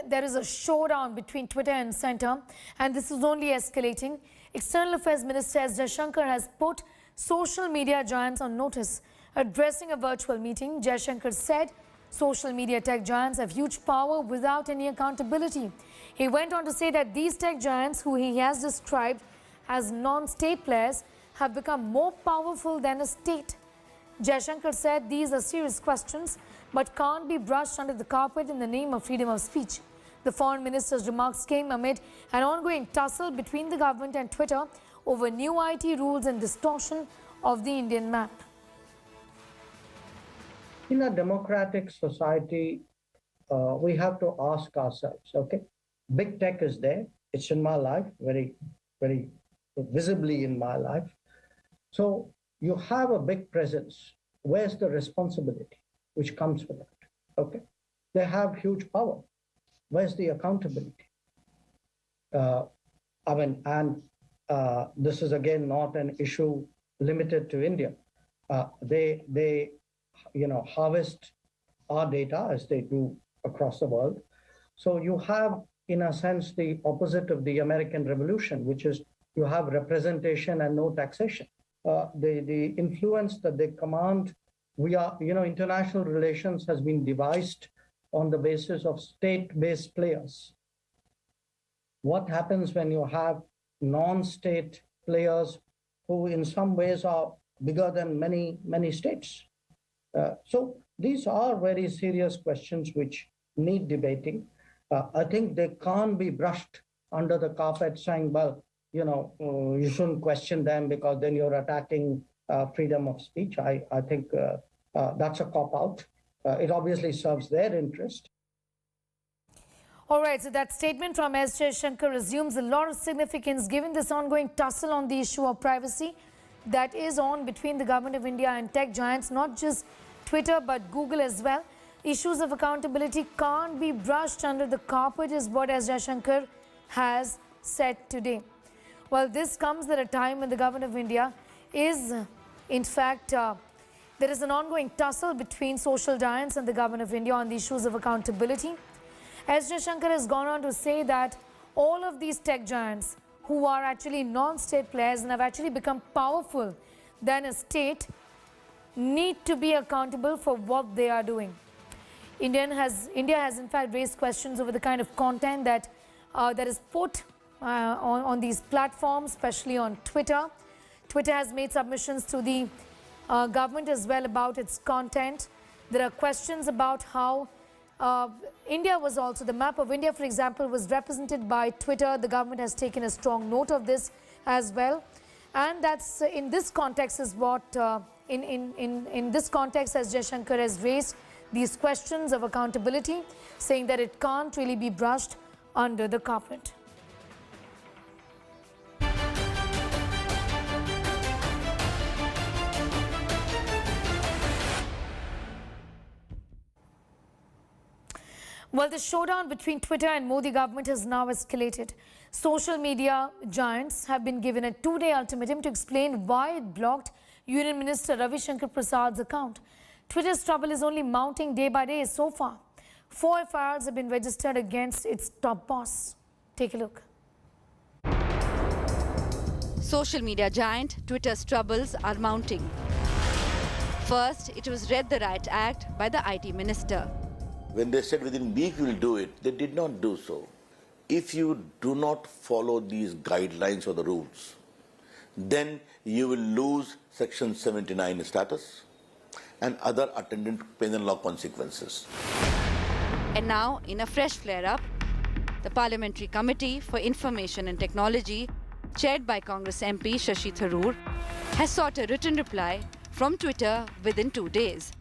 there is a showdown between Twitter and Centre, and this is only escalating. External Affairs Minister S. Jaishankar has put social media giants on notice. Addressing a virtual meeting, Jaishankar said social media tech giants have huge power without any accountability. He went on to say that these tech giants, who he has described as non-state players, have become more powerful than a state. Jaishankar said these are serious questions but can't be brushed under the carpet in the name of freedom of speech. The foreign minister's remarks came amid an ongoing tussle between the government and Twitter over new IT rules and distortion of the Indian map. In a democratic society, we have to ask ourselves, okay, big tech is there. It's in my life, very, very visibly in my life. So you have a big presence. Where's the responsibility which comes with that? Okay, they have huge power. Where's the accountability? This is again not an issue limited to India. They harvest our data as they do across the world. So you have, in a sense, the opposite of the American Revolution, which is you have representation and no taxation. The influence that they command, international relations has been devised on the basis of state-based players. What happens when you have non-state players who in some ways are bigger than many, many states? So these are very serious questions which need debating. I think they can't be brushed under the carpet saying, well, you shouldn't question them because then you're attacking freedom of speech. I think that's a cop-out. It obviously serves their interest. All right, so that statement from S. Jaishankar assumes a lot of significance given this ongoing tussle on the issue of privacy that is on between the government of India and tech giants, not just Twitter but Google as well. Issues of accountability can't be brushed under the carpet is what S. Jaishankar has said today. Well, this comes at a time when the government of India is, in fact, there is an ongoing tussle between social giants and the government of India on the issues of accountability. S. Jaishankar has gone on to say that all of these tech giants who are actually non-state players and have actually become powerful than a state need to be accountable for what they are doing. India has in fact raised questions over the kind of content that is put on these platforms, especially on Twitter. Twitter has made submissions to the government as well about its content. There are questions about how India was also, the map of India, for example, was represented by Twitter. The government has taken a strong note of this as well. And that's in this context is what, in this context, as Jaishankar has raised these questions of accountability, saying that it can't really be brushed under the carpet. Well, the showdown between Twitter and Modi government has now escalated. Social media giants have been given a 2-day ultimatum to explain why it blocked Union Minister Ravi Shankar Prasad's account. Twitter's trouble is only mounting day by day so far. 4 FIRs have been registered against its top boss. Take a look. Social media giant Twitter's troubles are mounting. First, it was read the Right Act by the IT minister. When they said within a week we will do it, they did not do so. If you do not follow these guidelines or the rules, then you will lose Section 79 status and other attendant penal law consequences. And now, in a fresh flare-up, the Parliamentary Committee for Information and Technology, chaired by Congress MP Shashi Tharoor, has sought a written reply from Twitter within 2 days.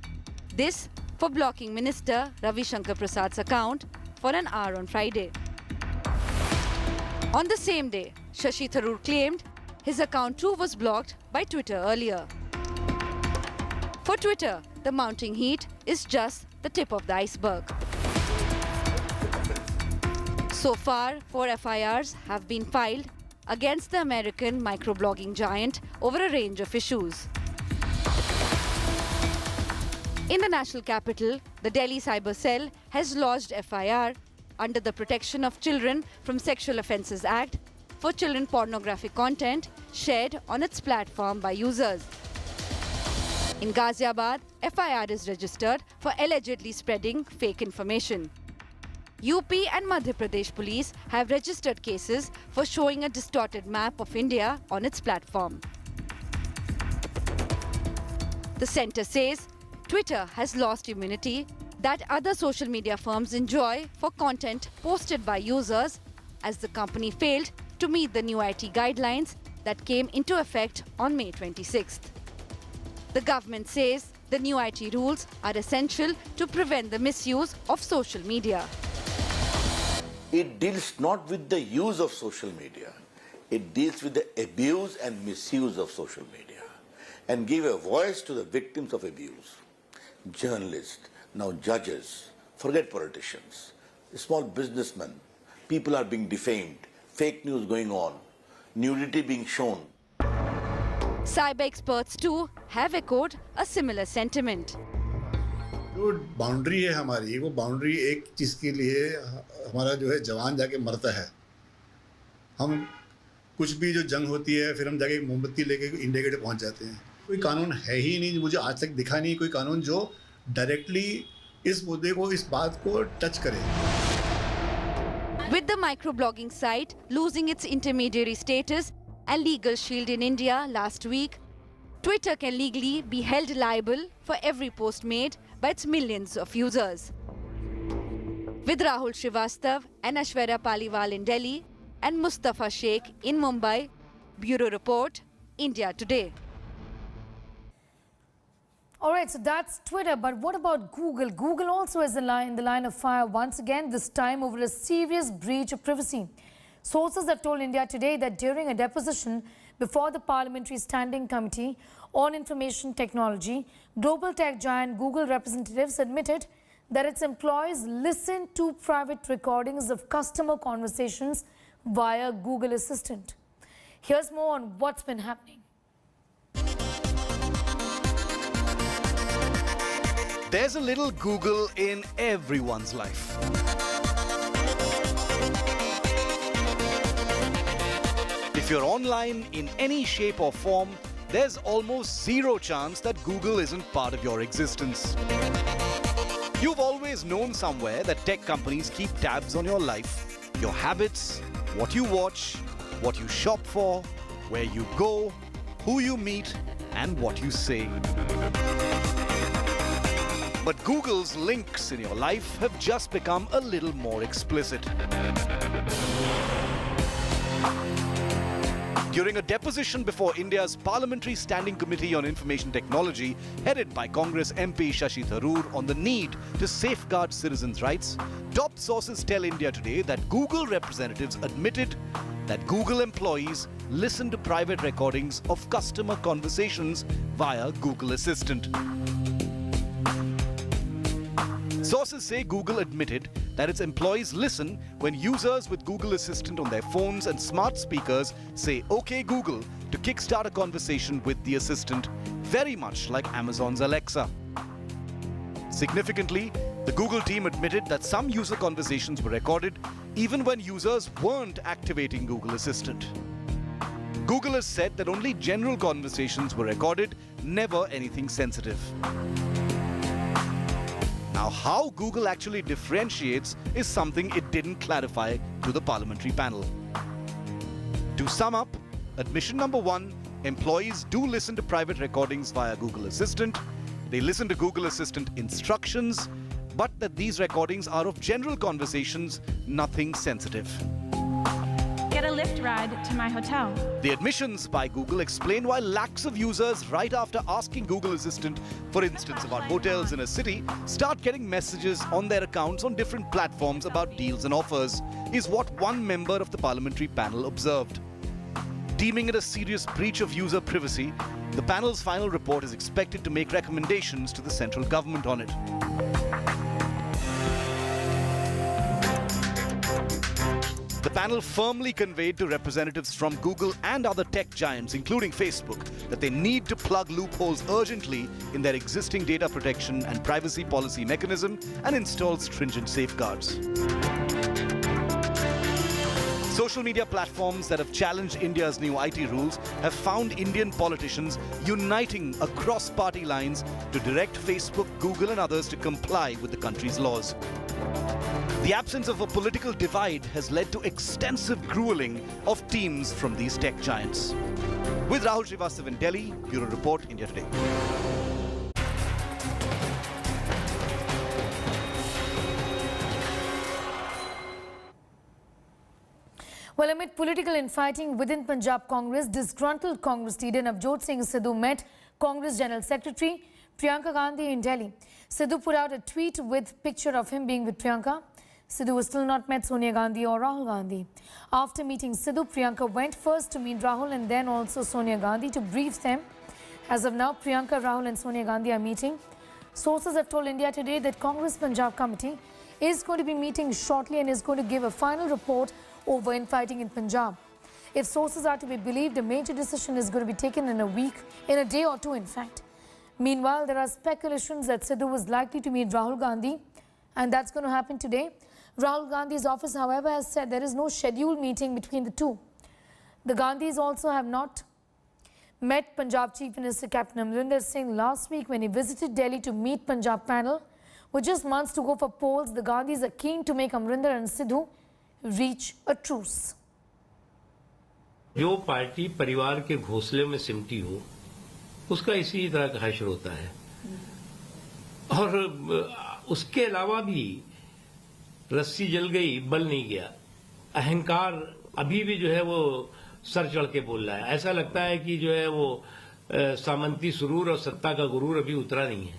This for blocking Minister Ravi Shankar Prasad's account for an hour on Friday. On the same day, Shashi Tharoor claimed his account too was blocked by Twitter earlier. For Twitter, the mounting heat is just the tip of the iceberg. So far, 4 FIRs have been filed against the American microblogging giant over a range of issues. In the national capital, the Delhi Cyber Cell has lodged FIR under the Protection of Children from Sexual Offences Act for children pornographic content shared on its platform by users. In Ghaziabad, FIR is registered for allegedly spreading fake information. UP and Madhya Pradesh police have registered cases for showing a distorted map of India on its platform. The centre says Twitter has lost immunity that other social media firms enjoy for content posted by users, as the company failed to meet the new IT guidelines that came into effect on May 26th. The government says the new IT rules are essential to prevent the misuse of social media. It deals not with the use of social media. It deals with the abuse and misuse of social media and give a voice to the victims of abuse. Journalists, now judges, forget politicians, small businessmen, people are being defamed, fake news going on, nudity being shown. Cyber experts too have echoed a similar sentiment. जो boundary है हमारी, वो boundary एक चीज़ के लिए हमारा जो है जवान जाके मरता है. हम कुछ भी जो जंग होती है फिर हम जाके मोमबत्ती लेके इंडिया गेट पहुंच जाते हैं. कोई कानून है ही नहीं, मुझे आज तक दिखा नहीं कोई कानून जो डायरेक्टली इस मुद्दे को, इस बात को टच करे. With the microblogging site losing its intermediary status and legal shield in India last week, Twitter can legally be held liable for every post made by its millions of users. With Rahul Srivastav and Aishwarya Paliwal in Delhi and Mustafa Sheikh in Mumbai, Bureau Report, India Today. All right, so that's Twitter, but what about Google? Google also is in the line of fire once again, this time over a serious breach of privacy. Sources have told India Today that during a deposition before the Parliamentary Standing Committee on Information Technology, global tech giant Google representatives admitted that its employees listened to private recordings of customer conversations via Google Assistant. Here's more on what's been happening. There's a little Google in everyone's life. If you're online in any shape or form, there's almost zero chance that Google isn't part of your existence. You've always known somewhere that tech companies keep tabs on your life, your habits, what you watch, what you shop for, where you go, who you meet, and what you say. But Google's links in your life have just become a little more explicit. During a deposition before India's Parliamentary Standing Committee on Information Technology, headed by Congress MP Shashi Tharoor, on the need to safeguard citizens' rights, top sources tell India Today that Google representatives admitted that Google employees listened to private recordings of customer conversations via Google Assistant. Sources say Google admitted that its employees listen when users with Google Assistant on their phones and smart speakers say "OK Google" to kickstart a conversation with the assistant, very much like Amazon's Alexa. Significantly, the Google team admitted that some user conversations were recorded even when users weren't activating Google Assistant. Google has said that only general conversations were recorded, never anything sensitive. Now, how Google actually differentiates is something it didn't clarify to the parliamentary panel. To sum up, admission number one, employees do listen to private recordings via Google Assistant. They listen to Google Assistant instructions, but that these recordings are of general conversations, nothing sensitive. Get a Lyft ride to my hotel. The admissions by Google explain why lakhs of users, right after asking Google Assistant, for instance, about hotels in a city, start getting messages on their accounts on different platforms about deals and offers, is what one member of the parliamentary panel observed. Deeming it a serious breach of user privacy, the panel's final report is expected to make recommendations to the central government on it. The panel firmly conveyed to representatives from Google and other tech giants, including Facebook, that they need to plug loopholes urgently in their existing data protection and privacy policy mechanism and install stringent safeguards. social media platforms that have challenged India's new IT rules have found Indian politicians uniting across party lines to direct Facebook, Google and others to comply with the country's laws. The absence of a political divide has led to extensive grueling of teams from these tech giants. With Rahul Srivastav in Delhi, Bureau Report, India Today. Well, amid political infighting within Punjab Congress, disgruntled Congress leader Navjot Singh Sidhu met Congress General Secretary Priyanka Gandhi in Delhi. Sidhu put out a tweet with picture of him being with Priyanka. Sidhu has still not met Sonia Gandhi or Rahul Gandhi. After meeting Sidhu, Priyanka went first to meet Rahul and then also Sonia Gandhi to brief them. As of now, Priyanka, Rahul and Sonia Gandhi are meeting. Sources have told India Today that Congress Punjab Committee is going to be meeting shortly and is going to give a final report over infighting in Punjab. If sources are to be believed, a major decision is going to be taken in a day or two in fact. Meanwhile, there are speculations that Sidhu was likely to meet Rahul Gandhi and that's going to happen today. Rahul Gandhi's office, however, has said there is no scheduled meeting between the two. The Gandhis also have not met Punjab Chief Minister Captain Amarinder Singh last week when he visited Delhi to meet Punjab panel. With just months to go for polls, the Gandhis are keen to make Amarinder and Sidhu reach a truce. जो party परिवार के घोंसले में सिमटी हो उसका इसी तरह का हश्र होता है और उसके अलावा भी रस्सी जल गई बल नहीं गया अहंकार अभी भी जो है वो सर चढ़ के बोल रहा है ऐसा लगता है कि जो है वो सामंती सुरूर और सत्ता का गुरूर अभी उतरा नहीं है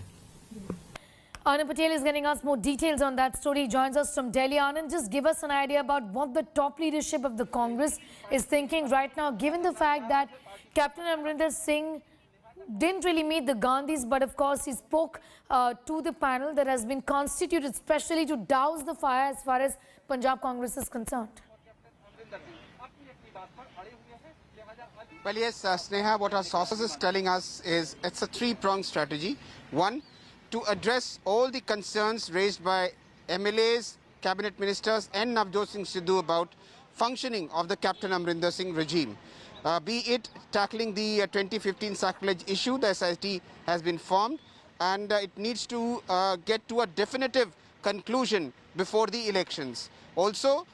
Anand Patel is getting us more details on that story. He joins us from Delhi. Anand, just give us an idea about what the top leadership of the Congress is thinking right now, given the fact that Captain Amarinder Singh didn't really meet the Gandhis, but of course he spoke to the panel that has been constituted specially to douse the fire as far as Punjab Congress is concerned. Well, yes, Sneha, what our sources is telling us is it's a three-pronged strategy. One, to address all the concerns raised by MLAs, cabinet ministers and Navjot Singh Sidhu about functioning of the Captain Amarinder Singh regime. Be it tackling the 2015 sacrilege issue, the SIT has been formed and it needs to get to a definitive conclusion before the elections. Also,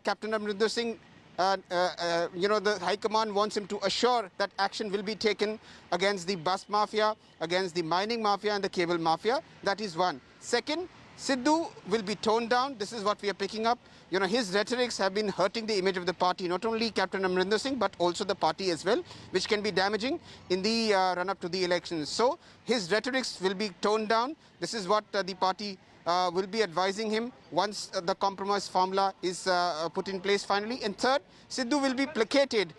Captain Amarinder Singh the High Command wants him to assure that action will be taken against the bus mafia, against the mining mafia and the cable mafia. That is one. Second, Sidhu will be toned down. This is what we are picking up. His rhetorics have been hurting the image of the party, not only Captain Amarinder Singh, but also the party as well, which can be damaging in the run-up to the elections. So, his rhetorics will be toned down. This is what the party will be advising him once the compromise formula is put in place finally. And third, Sidhu will be placated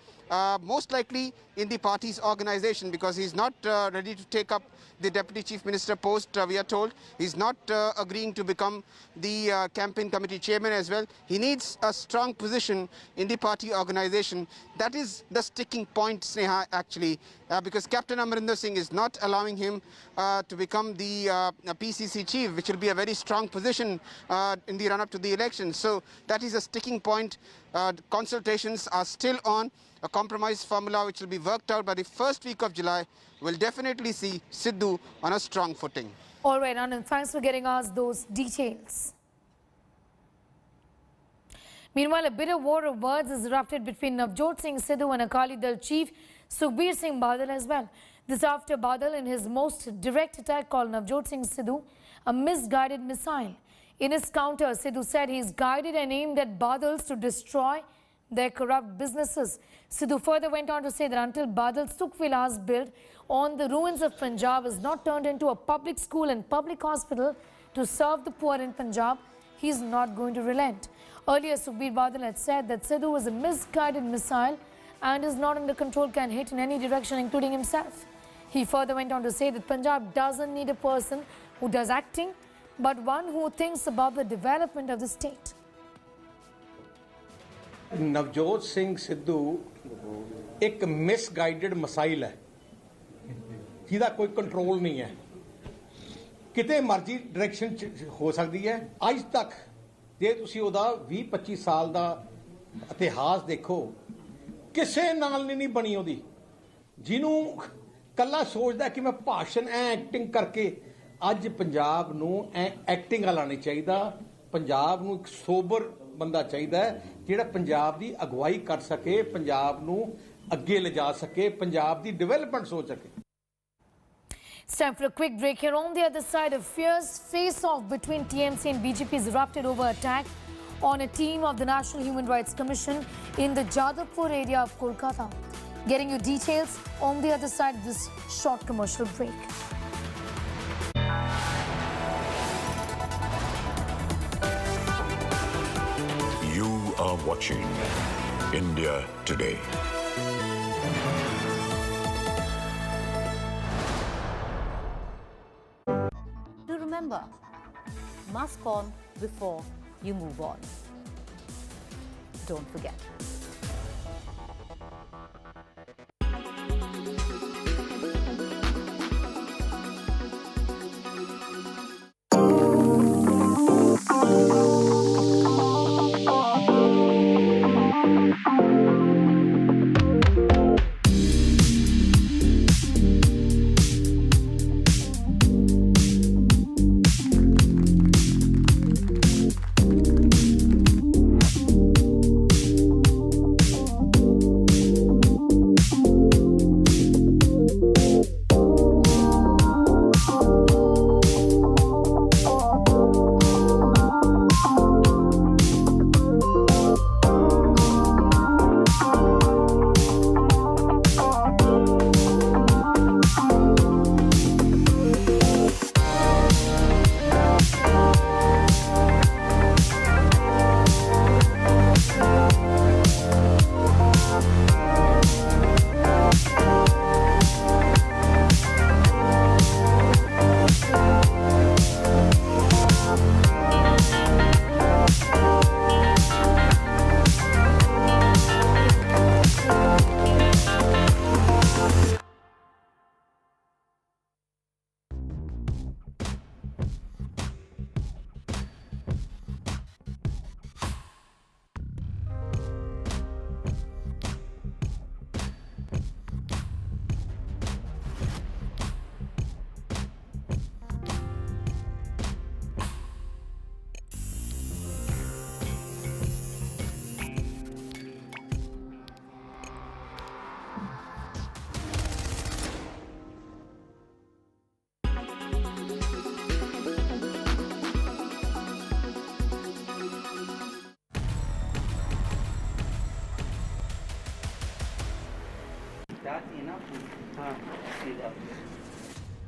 most likely in the party's organization because he's not ready to take up the Deputy Chief Minister post, we are told. He's not agreeing to become the campaign committee chairman as well. He needs a strong position in the party organization. That is the sticking point, Sneha, actually, because Captain Amarinder Singh is not allowing him to become the PCC chief, which will be a very strong position in the run-up to the election. So that is a sticking point. Consultations are still on. A compromise formula which will be worked out by the first week of July will definitely see Sidhu on a strong footing. All right, Anand, thanks for getting us those details. Meanwhile, a bitter war of words has erupted between Navjot Singh Sidhu and Akali Dal chief Sukhbir Singh Badal as well. This after Badal, in his most direct attack, called Navjot Singh Sidhu a misguided missile. In his counter, Sidhu said he is guided and aimed at Badals to destroy their corrupt businesses. Sidhu further went on to say that until Badal's Sukh Vilas built on the ruins of Punjab is not turned into a public school and public hospital to serve the poor in Punjab, he is not going to relent. Earlier, Sukhbir Badal had said that Sidhu was a misguided missile and is not under control, can hit in any direction, including himself. He further went on to say that Punjab doesn't need a person who does acting, but one who thinks about the development of the state. Navjot Singh Sidhu एक misguided मसाइल है जिहदा कोई control नहीं है किते मर्जी direction हो सकती है अज तक जे तुसी ओदा 20-25 साल दा ਇਤਿਹਾਸ ਦੇਖੋ ਕਿਸੇ ਨਾਲ ਨਹੀਂ ਬਣੀ ਉਹਦੀ ਜਿਹਨੂੰ ਕੱਲਾ ਸੋਚਦਾ ਕਿ ਮੈਂ ਭਾਸ਼ਣ ਐਕਟਿੰਗ ਕਰਕੇ ਅੱਜ ਪੰਜਾਬ ਨੂੰ ਐਕਟਿੰਗ ਵਾਲਾ ਨਹੀਂ ਚਾਹੀਦਾ ਪੰਜਾਬ ਨੂੰ ਇੱਕ ਸੋਬਰ ਬੰਦਾ ਚਾਹੀਦਾ ਜਿਹੜਾ ਪੰਜਾਬ ਦੀ ਅਗਵਾਈ ਕਰ ਸਕੇ ਪੰਜਾਬ ਨੂੰ ਅੱਗੇ ਲਿਜਾ ਸਕੇ ਪੰਜਾਬ ਦੀ ਡਿਵੈਲਪਮੈਂਟ ਸੋਚ ਸਕੇ It's time for a quick break here. On the other side, a fierce face-off between TMC and BJP has erupted over attack on a team of the National Human Rights Commission in the Jadavpur area of Kolkata. Getting you details on the other side of this short commercial break. You are watching India Today. Do remember, mask on before you move on. Don't forget.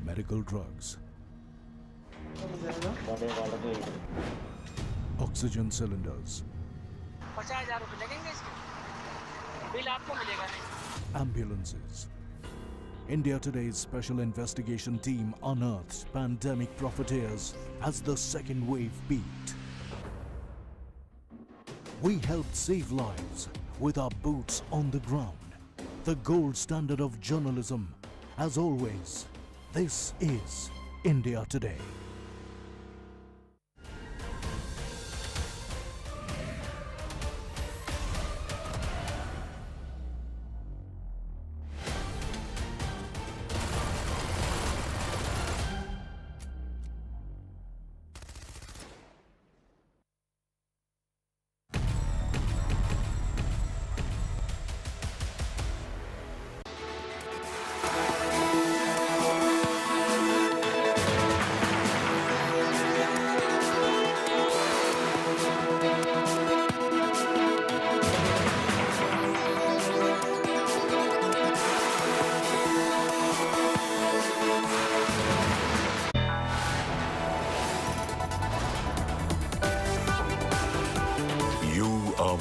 Medical drugs, oxygen cylinders, ambulances. India Today's special investigation team unearths pandemic profiteers as the second wave peaked. We helped save lives with our boots on the ground. The gold standard of journalism. As always, this is India Today.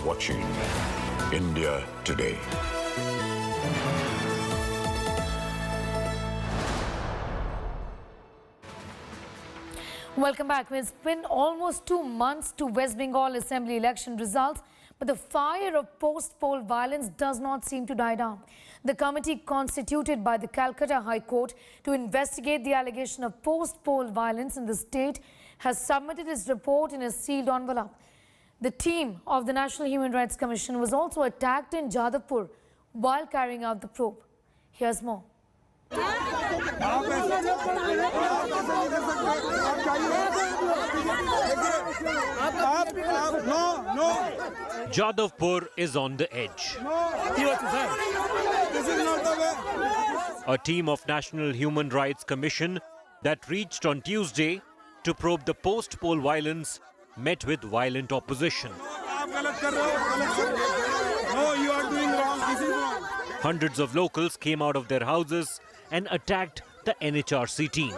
Watching India Today. Welcome back. It's been almost 2 months to West Bengal Assembly election results, but the fire of post-poll violence does not seem to die down. The committee constituted by the Calcutta High Court to investigate the allegation of post-poll violence in the state has submitted its report in a sealed envelope. The team of the National Human Rights Commission was also attacked in Jadavpur while carrying out the probe. Here's more. Jadavpur is on the edge. A team of National Human Rights Commission that reached on Tuesday to probe the post-poll violence met with violent opposition. No, you are doing wrong. This is wrong. Hundreds of locals came out of their houses and attacked the NHRC team.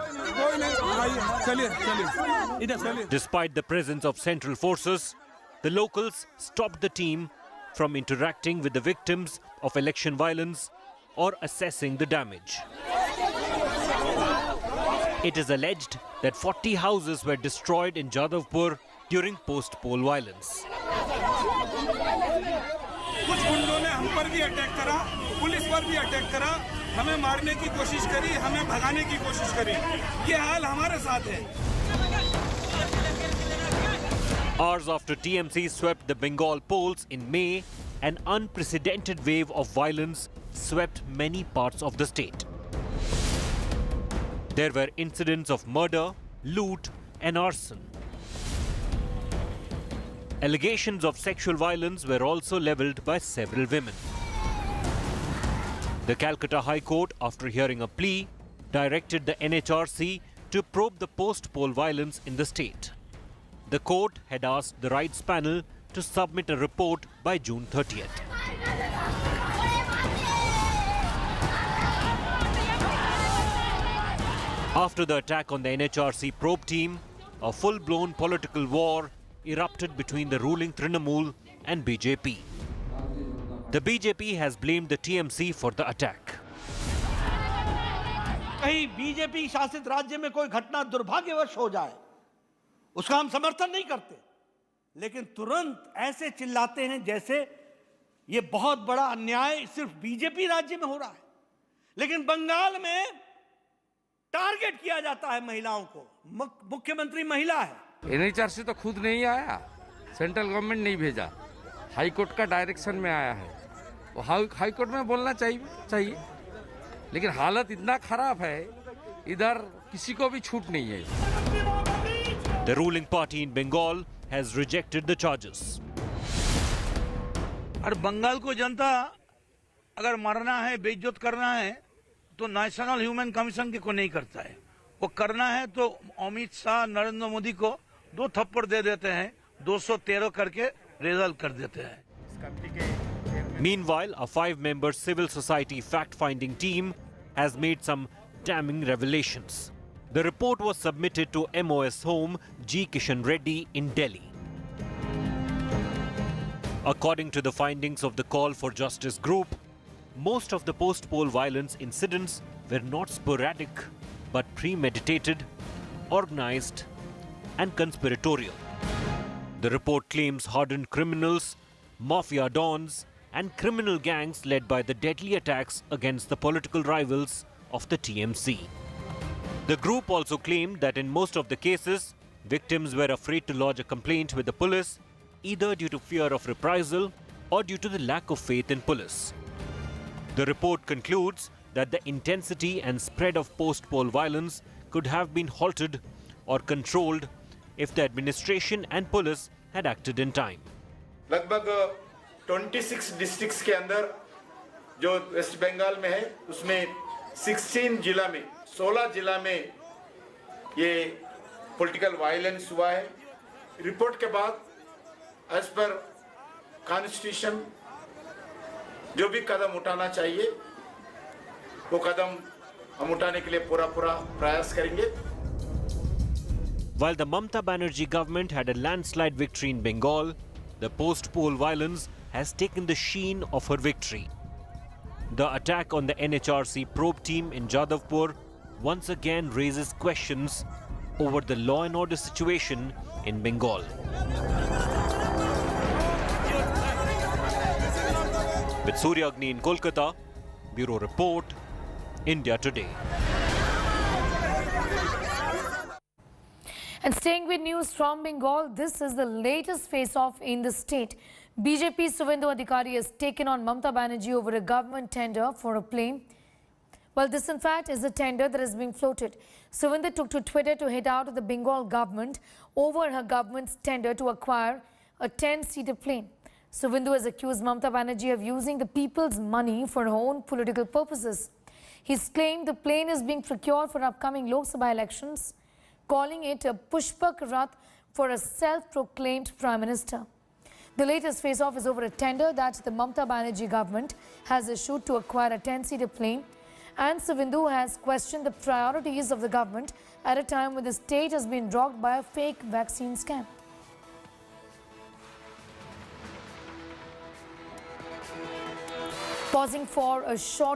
Despite the presence of central forces, the locals stopped the team from interacting with the victims of election violence or assessing the damage. It is alleged that 40 houses were destroyed in Jadavpur during post-poll violence. कुछ गुंडों ने हम पर भी attack करा, police पर भी attack करा, हमें मारने की कोशिश करी, हमें भगाने की कोशिश करी। ये हाल हमारे साथ है। Hours after TMC swept the Bengal polls in May, an unprecedented wave of violence swept many parts of the state. There were incidents of murder, loot, and arson. Allegations of sexual violence were also levelled by several women. The Calcutta High Court, after hearing a plea, directed the NHRC to probe the post-poll violence in the state. The court had asked the Rights Panel to submit a report by June 30th. After the attack on the NHRC probe team, a full-blown political war erupted between the ruling Trinamool and BJP. The BJP has blamed the TMC for the attack. कहीं BJP शासित राज्य में कोई घटना दुर्भाग्यवश हो जाए, उसका हम समर्थन नहीं करते, लेकिन तुरंत ऐसे चिल्लाते हैं जैसे ये बहुत बड़ा अन्याय सिर्फ बीजेपी राज्य में हो रहा है। लेकिन बंगाल में टारगेट किया जाता है महिलाओं को, मुख्यमंत्री महिला है। NHRC तो खुद नहीं आया, सेंट्रल गवर्नमेंट नहीं भेजा, हाई कोर्ट का डायरेक्शन में आया है। वो हाई कोर्ट में बोलना चाहिए, लेकिन हालत इतना खराब है, इधर किसी को भी छूट नहीं है। The ruling party in Bengal has rejected the charges. और बंगाल को जनता अगर मरना है, बेइज्जत करना है, तो नेशनल ह्यूमन कमीशन को नहीं करता है। वो करना है तो अमित शाह, नरेंद्र मोदी को 2 थप्पड़ दे देते हैं, 213 करके रिजल्ट कर देते हैं। Meanwhile, a 5-member civil society fact-finding team has made some damning revelations. The report was submitted to MOS Home G. Kishan Reddy in Delhi. According to the findings of the Call for Justice group, most of the post-poll violence incidents were not sporadic but premeditated, organized, and conspiratorial. The report claims hardened criminals, mafia dons, and criminal gangs led by the deadly attacks against the political rivals of the TMC. The group also claimed that in most of the cases, victims were afraid to lodge a complaint with the police, either due to fear of reprisal or due to the lack of faith in police. The report concludes that the intensity and spread of post-poll violence could have been halted or controlled if the administration and police had acted in time. लगभग 26 districts के अंदर जो waste Bengal में है, उसमें 16 जिला में 16 जिला में ये पॉलिटिकल वायलेंस हुआ है। रिपोर्ट के बाद एज पर कॉन्स्टिट्यूशन जो भी कदम उठाना चाहिए वो कदम हम उठाने के लिए पूरा प्रयास करेंगे। While the Mamata Banerjee government had a landslide victory in Bengal, the post-poll violence has taken the sheen of her victory. The attack on the NHRC probe team in Jadavpur once again raises questions over the law and order situation in Bengal. With Surya Agni in Kolkata, Bureau Report, India Today. And staying with news from Bengal, this is the latest face-off in the state. BJP's Suvendu Adhikari has taken on Mamata Banerjee over a government tender for a plane. Well, this in fact is a tender that is being floated. Suvendu took to Twitter to hit out at the Bengal government over her government's tender to acquire a 10-seater plane. Suvendu has accused Mamata Banerjee of using the people's money for her own political purposes. He's claimed the plane is being procured for upcoming Lok Sabha elections, calling it a Pushpak Rath for a self-proclaimed Prime Minister. The latest face-off is over a tender that the Mamata Banerjee government has issued to acquire a 10-seater plane, and Suvendu has questioned the priorities of the government at a time when the state has been rocked by a fake vaccine scam. Pausing for a short